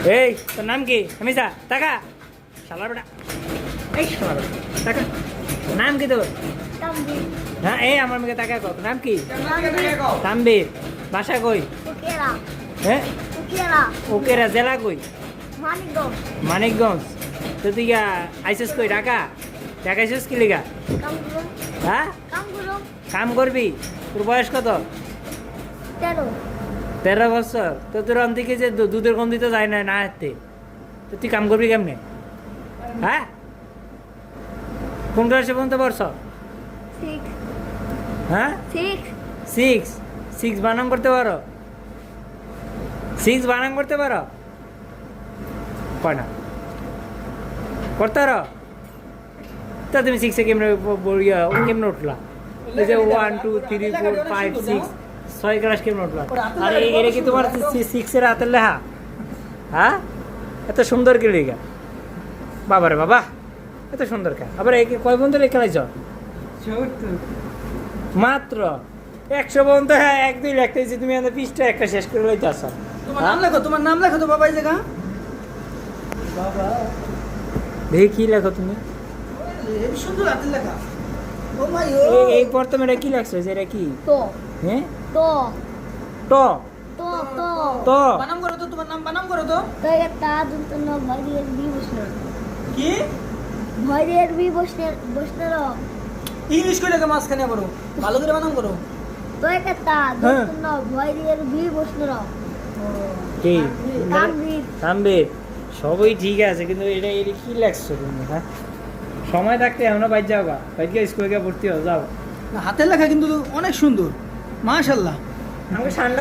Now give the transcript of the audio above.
এই তোর নাম কি হামিজা টাকা শালার বেটা এই শালার বেটা টাকা নাম কি তোর তানভীর হ্যাঁ এই আমার মেয়ে টাকা কত নাম কি তানভীর তানভীর বাসা কই উকিয়ালা হ্যাঁ উকিয়ালা ওকেরা জেলা কই মানিকগঞ্জ মানিকগঞ্জ তো তুই আইসিস কই ঢাকা ঢাকা আইসিস কি লিগা কামগুলো হ্যাঁ কামগুলো কাম করবি তোর বয়স কত 13 13 বছর তো তোর অন্তিকে যে দুধের কম দিতে যায় না না হাতে তো তুই কাম করবি কেমনে হ্যাঁ কোন ক্লাসে পর্যন্ত পড়ছ 6 হ্যাঁ 6 সিক্স সিক্স বানান করতে পারো সিক্স বানান করতে পারো কয় না করতে পারো তা তুমি সিক্সে কেমনে কেমনে উঠলা এই যে 1 2 3 4 5 6 ছয় ক্লাস কেমনে উঠলা আর এটা কি তোমার সিক্সের হাতের লেখা হ্যাঁ এত সুন্দর কি লেখা বাবারে বাবা এত সুন্দর কে আবার কয় বন্ধু খেলাইছ মাত্র 100 পর্যন্ত হ্যাঁ 1 2 লিখতেছি তুমি আমাদের পৃষ্ঠা একটা শেষ করে লইতে আসো তোমার নাম লেখো তো বাবা এই জায়গা বাবা দেখি কি লেখো তুমি এই সুন্দর হাতের লেখা ও মাই এই প্রথমে এটা কি লেখছো যে এটা কি তো হ্যাঁ তো ট তো তো তো বানাম করো তো তোমার নাম বানাম করো তো তো একটা দুটো ভয়ের বি বসলো কি ভয়ের বি বসলো ইংলিশ করে লেখা মাঝখানে করো ভালো করে বানাম করো তো একটা হ্যাঁ। দুটো ভয়ের বি বসলো কি তানভীর তানভীর সবই ঠিক আছে কিন্তু এটা এটা কি লেখছো তুমি হ্যাঁ সময় থাকতে এমন বাইর যাও গা বাইর গিয়ে স্কুলে গিয়ে ভর্তি হও যাও হাতের লেখা কিন্তু অনেক সুন্দর মাশাআল্লাহ আমাকে